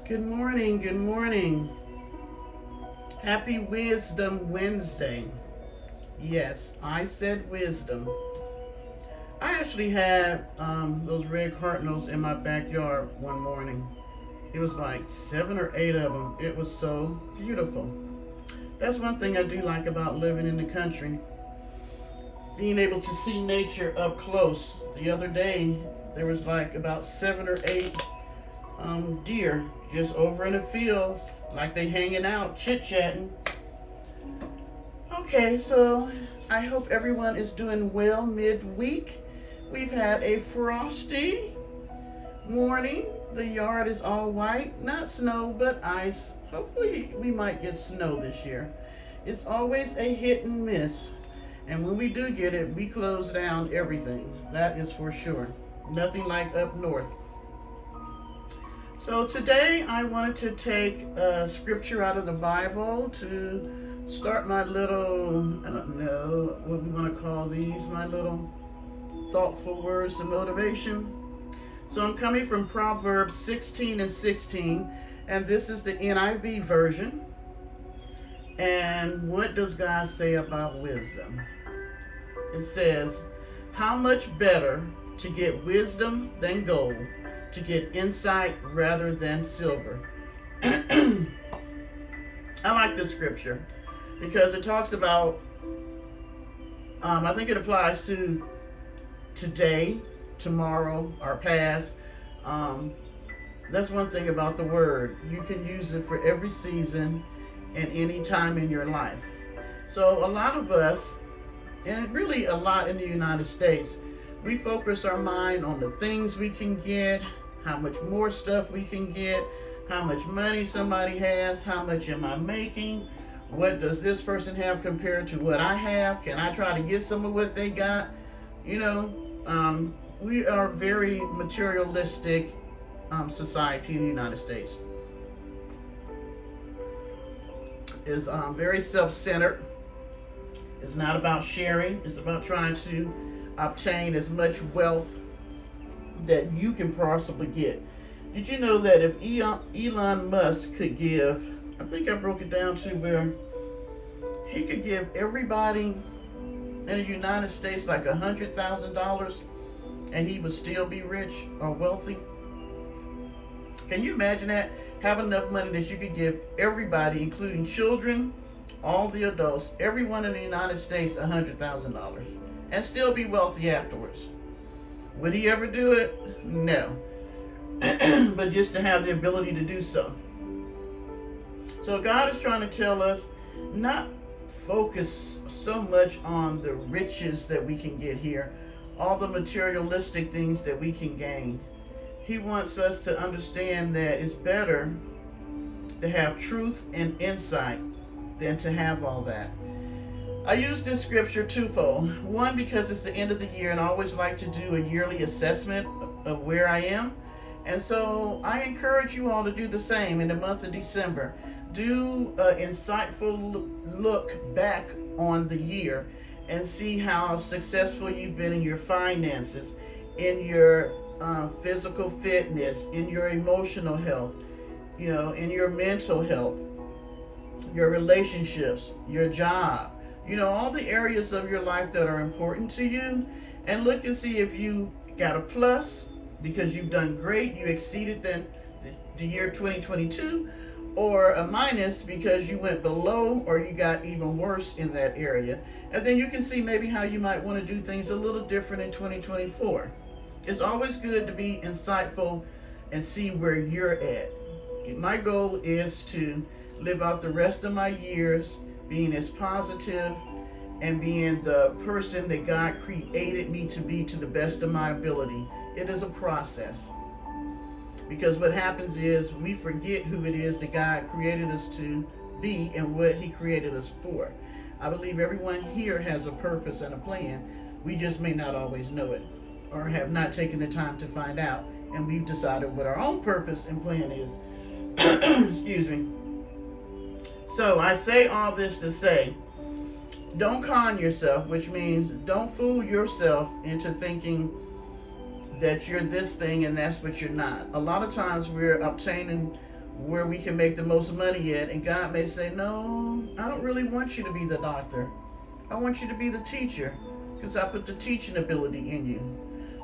Good morning, good morning. Happy Wisdom Wednesday. Yes, I said wisdom. I actually had those red cardinals in my backyard one morning. It was like 7 or 8 of them. It was so beautiful. That's one thing I do like about living in the country. Being able to see nature up close. The other day, there was like about 7 or 8 deer just over in the fields, like they hanging out, chit-chatting. Okay, so I hope everyone is doing well midweek. We've had a frosty morning. The yard is all white, not snow, but ice. Hopefully we might get snow this year. It's always a hit and miss. And when we do get it, we close down everything. That is for sure. Nothing like up north. So today I wanted to take a scripture out of the Bible to start my little, I don't know what we want to call these, my little thoughtful words of motivation. So I'm coming from Proverbs 16:16, and this is the NIV version. And what does God say about wisdom? It says, how much better to get wisdom than gold, to get insight rather than silver. I like this scripture because it talks about, I think it applies to today, tomorrow, our past. That's one thing about the word. You can use it for every season and any time in your life. So a lot of us, and really a lot in the United States, we focus our mind on the things we can get, how much more stuff we can get, how much money somebody has, how much am I making, what does this person have compared to what I have, can I try to get some of what they got? You know, we are very materialistic society in the United States. It's very self-centered. It's not about sharing. It's about trying to obtain as much wealth that you can possibly get. Did you know that if Elon Musk could give, I think I broke it down to where he could give everybody in the United States like $100,000 and he would still be rich or wealthy? Can you imagine that? Have enough money that you could give everybody, including children, all the adults, everyone in the United States $100,000 and still be wealthy afterwards. Would he ever do it? No. But just to have the ability to do so. So God is trying to tell us not focus so much on the riches that we can get here, all the materialistic things that we can gain. He wants us to understand that it's better to have truth and insight than to have all that. I use this scripture twofold. One, because it's the end of the year and I always like to do a yearly assessment of where I am. And so I encourage you all to do the same in the month of December. Do an insightful look back on the year and see how successful you've been in your finances, in your physical fitness, in your emotional health, you know, in your mental health, your relationships, your job, you know, all the areas of your life that are important to you, and look and see if you got a plus because you've done great, you exceeded the year 2022, or a minus because you went below or you got even worse in that area. And then you can see maybe how you might want to do things a little different in 2024. It's always good to be insightful and see where you're at. My goal is to live out the rest of my years being as positive and being the person that God created me to be to the best of my ability. It is a process. Because what happens is we forget who it is that God created us to be and what He created us for. I believe everyone here has a purpose and a plan. We just may not always know it or have not taken the time to find out. And we've decided what our own purpose and plan is. Excuse me. So I say all this to say, don't con yourself, which means don't fool yourself into thinking that you're this thing and that's what you're not. A lot of times we're obtaining where we can make the most money at. And God may say, no, I don't really want you to be the doctor. I want you to be the teacher, because I put the teaching ability in you.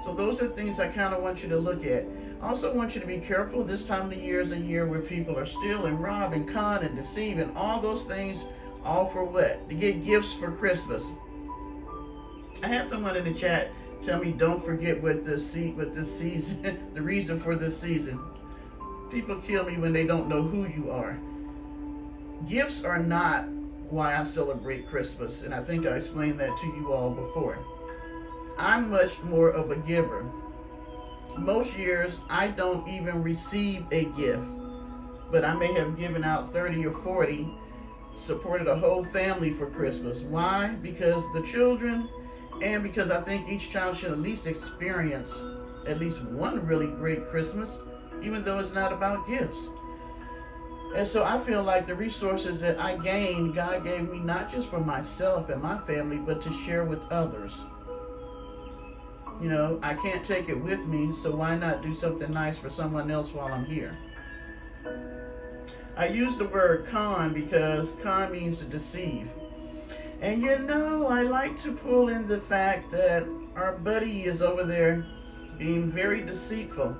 So those are things I kind of want you to look at. I also want you to be careful. This time of the year is a year where people are stealing, robbing, con, and deceiving. All those things, all for what? To get gifts for Christmas. I had someone in the chat tell me, don't forget what this season, the reason for this season. People kill me when they don't know who you are. Gifts are not why I celebrate Christmas, and I think I explained that to you all before. I'm much more of a giver. Most years, I don't even receive a gift, but I may have given out 30 or 40, supported a whole family for Christmas. Why? Because the children, and because I think each child should at least experience at least one really great Christmas, even though it's not about gifts. And so I feel like the resources that I gained, God gave me not just for myself and my family, but to share with others. You know, I can't take it with me, so why not do something nice for someone else while I'm here? I use the word con because con means to deceive. And you know, I like to pull in the fact that our buddy is over there being very deceitful.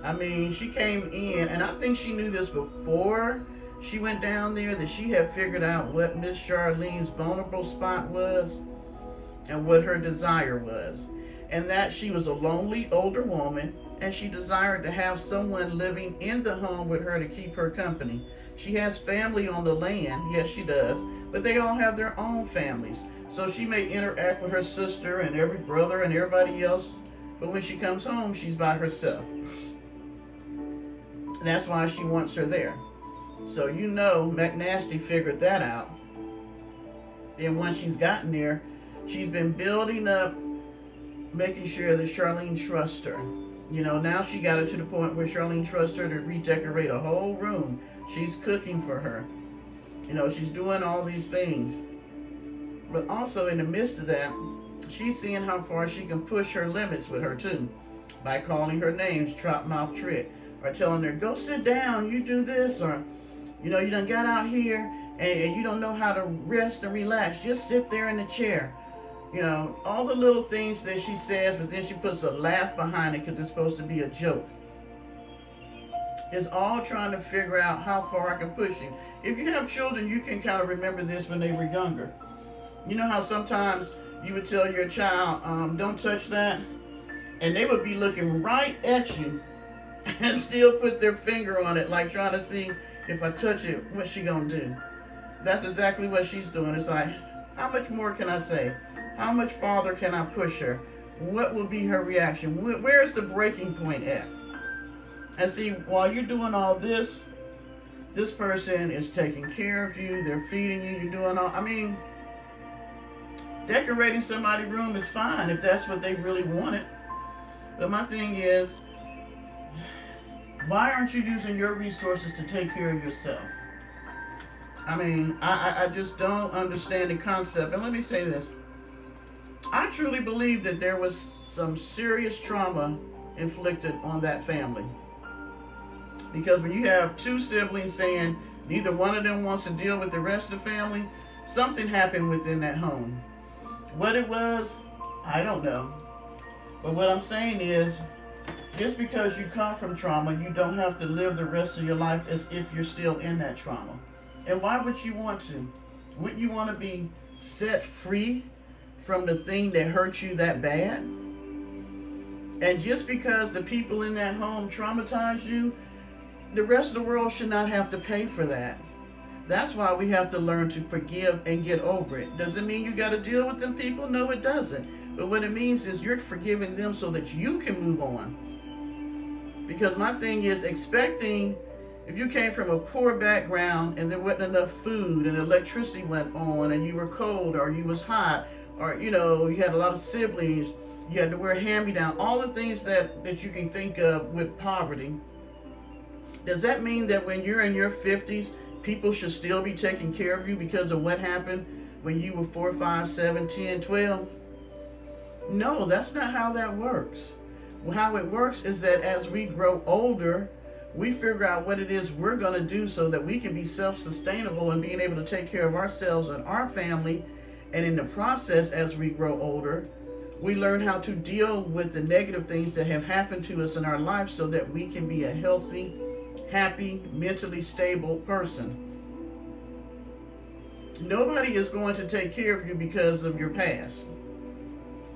I mean, she came in, and I think she knew this before she went down there, that she had figured out what Miss Charlene's vulnerable spot was and what her desire was. And that she was a lonely older woman, and she desired to have someone living in the home with her to keep her company. She has family on the land, yes she does, but they all have their own families. So she may interact with her sister and every brother and everybody else, but when she comes home, she's by herself. And that's why she wants her there. So you know McNasty figured that out. And once she's gotten there, she's been building up, making sure that Charlene trusts her. You know, now she got it to the point where Charlene trusts her to redecorate a whole room. She's cooking for her. You know, she's doing all these things. But also in the midst of that, she's seeing how far she can push her limits with her too. By calling her names, trot mouth trick. Or telling her, go sit down, you do this. Or, you know, you done got out here and you don't know how to rest and relax. Just sit there in the chair. You know, all the little things that she says, but then she puts a laugh behind it because it's supposed to be a joke. It's all trying to figure out how far I can push you. If you have children, you can kind of remember this when they were younger. You know how sometimes you would tell your child, don't touch that? And they would be looking right at you and still put their finger on it, like trying to see, if I touch it, what's she gonna do? That's exactly what she's doing. It's like, how much more can I say? How much farther can I push her? What will be her reaction? Where is the breaking point at? And see, while you're doing all this, this person is taking care of you, they're feeding you, you're doing all, I mean, decorating somebody's room is fine if that's what they really wanted. But my thing is, why aren't you using your resources to take care of yourself? I mean, I just don't understand the concept. And let me say this. I truly believe that there was some serious trauma inflicted on that family. Because when you have two siblings saying neither one of them wants to deal with the rest of the family, something happened within that home. What it was, I don't know. But what I'm saying is, just because you come from trauma, you don't have to live the rest of your life as if you're still in that trauma. And why would you want to? Wouldn't you want to be set free from the thing that hurt you that bad? And just because the people in that home traumatized you, the rest of the world should not have to pay for that. That's why we have to learn to forgive and get over it. Does it mean you got to deal with them people? No, it doesn't. But what it means is you're forgiving them so that you can move on. Because my thing is expecting, if you came from a poor background and there wasn't enough food and electricity went on and you were cold or you was hot or, you know, you had a lot of siblings, you had to wear hand-me-down, all the things that you can think of with poverty. Does that mean that when you're in your 50s, people should still be taking care of you because of what happened when you were 4, 5, 7, 10, 12? No, that's not how that works. How it works is that as we grow older, we figure out what it is we're going to do so that we can be self-sustainable and being able to take care of ourselves and our family. And in the process, as we grow older, we learn how to deal with the negative things that have happened to us in our life so that we can be a healthy, happy, mentally stable person. Nobody is going to take care of you because of your past.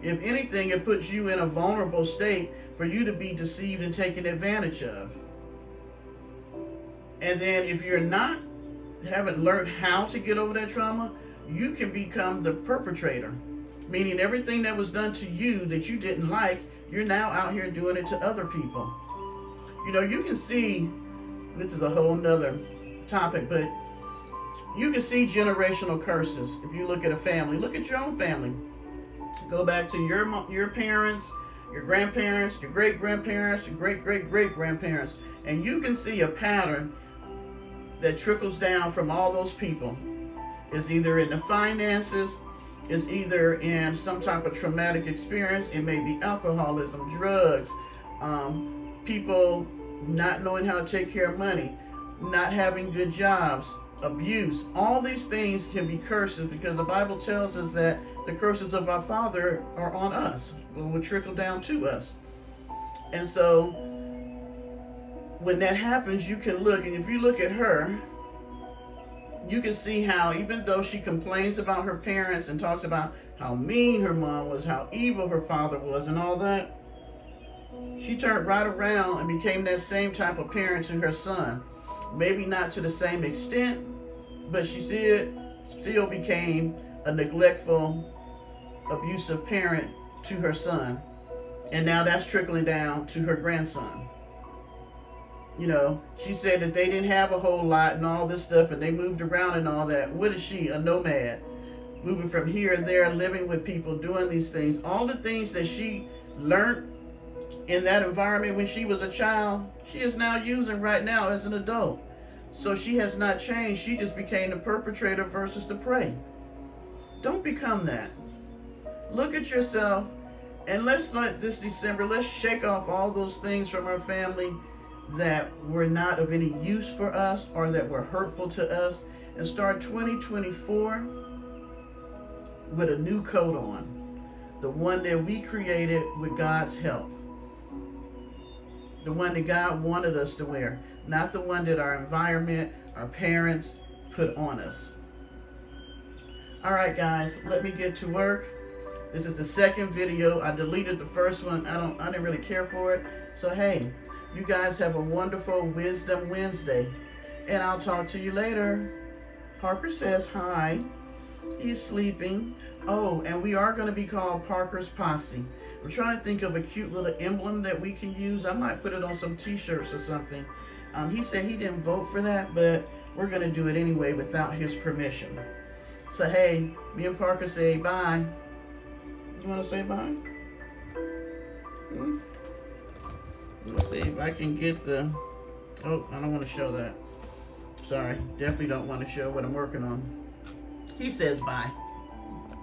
If anything, it puts you in a vulnerable state for you to be deceived and taken advantage of. And then if you're haven't learned how to get over that trauma, you can become the perpetrator. Meaning everything that was done to you that you didn't like, you're now out here doing it to other people. You know, you can see, this is a whole nother topic, but you can see generational curses. If you look at a family, look at your own family. Go back to your parents, your grandparents, your great-grandparents, your great-great-great-grandparents, and you can see a pattern that trickles down from all those people. It's either in the finances, it's either in some type of traumatic experience. It may be alcoholism, drugs, people not knowing how to take care of money, not having good jobs, abuse. All these things can be curses because the Bible tells us that the curses of our father are on us, will trickle down to us. And so when that happens, you can look, and if you look at her, you can see how even though she complains about her parents and talks about how mean her mom was, how evil her father was and all that, she turned right around and became that same type of parent to her son. Maybe not to the same extent, but she still became a neglectful, abusive parent to her son. And now that's trickling down to her grandson. You know, she said that they didn't have a whole lot and all this stuff, and they moved around and all that. What is she? A nomad. Moving from here and there, living with people, doing these things. All the things that she learned in that environment when she was a child, she is now using right now as an adult. So she has not changed. She just became the perpetrator versus the prey. Don't become that. Look at yourself, and let's not this December, let's shake off all those things from our family that were not of any use for us or that were hurtful to us, and start 2024 with a new coat on, the one that we created with God's help, the one that God wanted us to wear, not the one that our environment, our parents put on us. All right, guys, let me get to work. This is the second video. I deleted the first one. I didn't really care for it. So hey, you guys have a wonderful Wisdom Wednesday, and I'll talk to you later. Parker says hi. He's sleeping. Oh, and we are going to be called Parker's Posse. We're trying to think of a cute little emblem that we can use. I might put it on some t-shirts or something. He said he didn't vote for that, but we're going to do it anyway without his permission. So hey, me and Parker say bye. You want to say bye? Let's see if I can get the... Oh, I don't want to show that. Sorry, definitely don't want to show what I'm working on. He says bye.